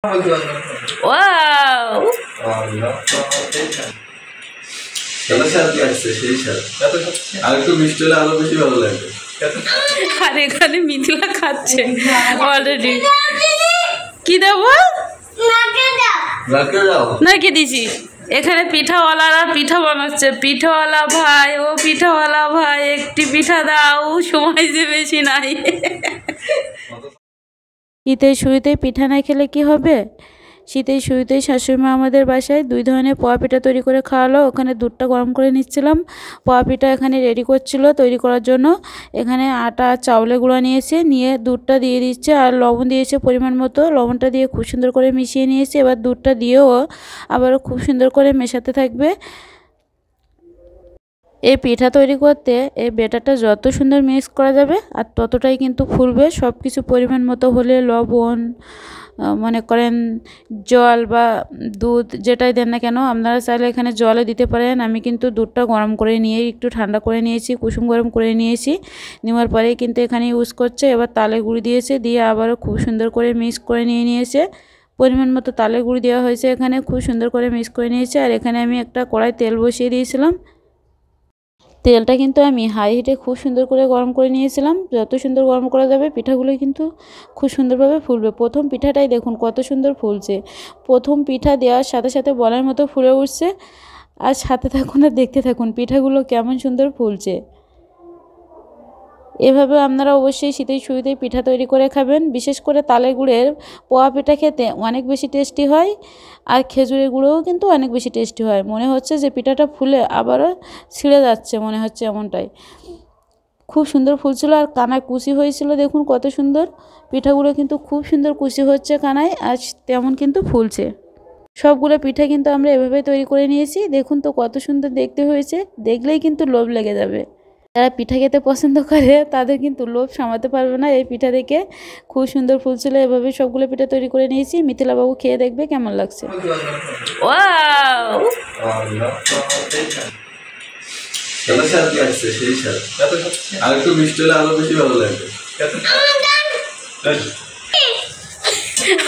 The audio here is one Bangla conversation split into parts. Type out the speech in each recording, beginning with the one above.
ওয়াও আর এখানে মিথিলা খাচ্ছে অলরেডি। কি দেবো নাকি দিছি? এখানে পিঠাওয়ালারা পিঠা বানাচ্ছে। পিঠাওয়ালা ভাই, ও পিঠাওয়ালা ভাই একটি পিঠা দাও, সময় যে বেশি নাই। শীতের শুরুতে পিঠা না খেলে কি হবে? শীতের শুরুতেই শাশুড়িমা আমাদের বাসায় 2 ধরনের পোয়া পিঠা তৈরি করে খাওয়ালো। ওখানে দুধটা গরম করে নিচ্ছিলাম। পোয়া পিঠা এখানে রেডি করছিল তৈরি করার জন্য। এখানে আটা চাউলের গুঁড়া নিয়েছে, নিয়ে দুধটা দিয়ে দিচ্ছে আর লবণ দিয়েছে পরিমাণ মতো। লবণটা দিয়ে খুব সুন্দর করে মিশিয়ে নিয়েছে। এবার দুধটা দিয়েও আবারও খুব সুন্দর করে মেশাতে থাকবে। এই পিঠা তৈরি করতে এই ব্যাটারটা যত সুন্দর মিক্স করা যাবে আর ততটাই কিন্তু ফুলবে। সব কিছু পরিমাণ মতো হলে লবণ, মনে করেন জল বা দুধ যেটাই দেন না কেন, আপনারা চাইলে এখানে জলে দিতে পারেন। আমি কিন্তু দুধটা গরম করে নিয়ে একটু ঠান্ডা করে নিয়েছি, কুসুম গরম করে নিয়েছি। নেওয়ার পরেই কিন্তু এখানে ইউজ করছে। এবার তালের গুঁড়ি দিয়েছে, দিয়ে আবারও খুব সুন্দর করে মিক্স করে নিয়েছে। পরিমাণ মতো তালের গুঁড়ি দেওয়া হয়েছে, এখানে খুব সুন্দর করে মিক্স করে নিয়েছে। আর এখানে আমি একটা কড়াই তেল বসিয়ে দিয়েছিলাম। তেলটা কিন্তু আমি হাই হিটে খুব সুন্দর করে গরম করে নিয়েছিলাম। যত সুন্দর গরম করা যাবে পিঠাগুলো কিন্তু খুব সুন্দরভাবে ফুলবে। প্রথম পিঠাটাই দেখুন কত সুন্দর ফুলছে। প্রথম পিঠা দেওয়ার সাথে সাথে বলার মতো ফুলে উঠছে। আর সাথে থাকুন আর দেখতে থাকুন পিঠাগুলো কেমন সুন্দর ফুলছে। এভাবে আপনারা অবশ্যই শীতের শুরুতেই পিঠা তৈরি করে খাবেন। বিশেষ করে তালের গুড়ের পোয়া পিঠা খেতে অনেক বেশি টেস্টি হয়। আর খেজুরের গুঁড়োও কিন্তু অনেক বেশি টেস্টি হয়। মনে হচ্ছে যে পিঠাটা ফুলে আবারও ছিঁড়ে যাচ্ছে, মনে হচ্ছে এমনটাই। খুব সুন্দর ফুলছিল আর কানায় কুচি হয়েছিল। দেখুন কত সুন্দর পিঠাগুলো কিন্তু খুব সুন্দর কুচি হচ্ছে কানায়, আর তেমন কিন্তু ফুলছে। সবগুলো পিঠা কিন্তু আমরা এভাবে তৈরি করে নিয়েছি। দেখুন তো কত সুন্দর দেখতে হয়েছে, দেখলেই কিন্তু লোভ লেগে যাবে। যারা পিঠা খেতে পছন্দ করে তাদের কিন্তু লোভ সামলাতে পারবে না। এই পিঠা দেখে খুব সুন্দর ফুলছিল। এভাবে সবগুলো পিঠা তৈরি করে নিয়েছি। মিথিলা বাবু খেয়ে দেখবে কেমন লাগছে। ওয়াও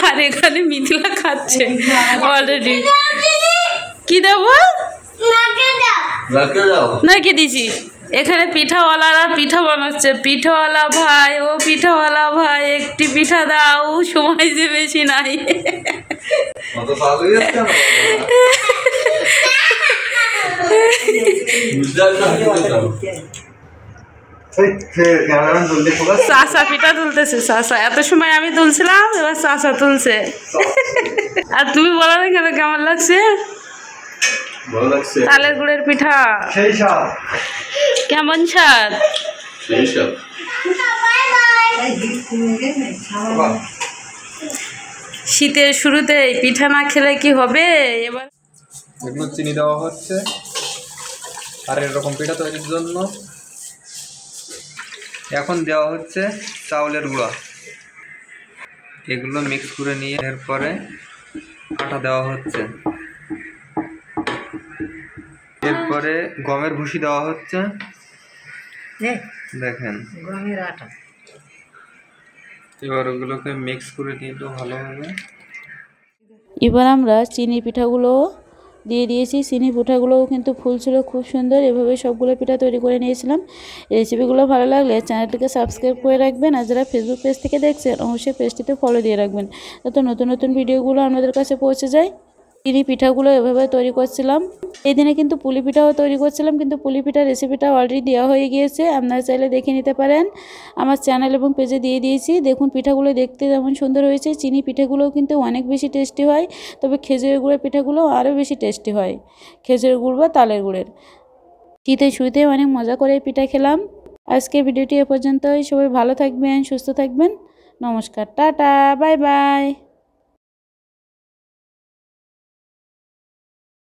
আর এখানে মিথিলা খাচ্ছে অলরেডি। কি দেবো নাকি দিছি? এখানে পিঠাওয়ালারা পিঠা বানাচ্ছে। পিঠাওয়ালা ভাই, ও পিঠাওয়ালা ভাই একটি পিঠা দাও, সময় যে বেশি নাই। চাষা পিঠা তুলতেছে। চাষা এত সময় আমি তুলছিলাম, এবার চাষা তুলছে। আর তুমি বলো না কেন কেমন লাগছে? তালের গুড়ের পিঠা কেমন স্বাদ? শীতের শুরুতে পিঠা না খেলে কি হবে? এবার এগুলো চিনি দেওয়া হচ্ছে আর এরকম পিঠা তৈরির জন্য এখন দেওয়া হচ্ছে চাউলের গুঁড়া। এগুলো মিক্স করে নিয়ে এরপরে আটা দেওয়া হচ্ছে। এরপরে গমের ভুসি দেওয়া হচ্ছে। দেখেন গমের আটা। এবার ওগুলোকে মিক্স করে নিয়ে তো ভালো হবে। এবার আমরা চিনি পিঠাগুলো দিয়ে দিয়েছি। চিনি পিঠাগুলোও কিন্তু ফুলছিল খুব সুন্দর। এভাবে সবগুলো পিঠা তৈরি করে নিয়েছিলাম। রেসিপিগুলো ভালো লাগলে চ্যানেলটিকে সাবস্ক্রাইব করে রাখবেন। আর যারা ফেসবুক পেজ থেকে দেখছেন অবশ্যই পেজটিতে ফলো দিয়ে রাখবেন, যাতে নতুন নতুন ভিডিওগুলো আমাদের কাছে পৌঁছে যায়। চিনি পিঠাগুলো এভাবে তৈরি করছিলাম। এই দিনে কিন্তু পুলি পিঠাও তৈরি করছিলাম, কিন্তু পুলি পিঠার রেসিপিটা অলরেডি দেওয়া হয়ে গিয়েছে। আপনারা চাইলে দেখে নিতে পারেন, আমার চ্যানেল এবং পেজে দিয়ে দিয়েছি। দেখুন পিঠাগুলো দেখতে যেমন সুন্দর হয়েছে। চিনি পিঠাগুলোও কিন্তু অনেক বেশি টেস্টি হয়, তবে খেজুরের গুড়ের পিঠাগুলো আরও বেশি টেস্টি হয়, খেজুরের গুড় বা তালের গুড়ের। শীতের শুরুতে অনেক মজা করে পিঠা খেলাম। আজকের ভিডিওটি এ পর্যন্তই। সবাই ভালো থাকবেন, সুস্থ থাকবেন। নমস্কার, টাটা, বাই বাই।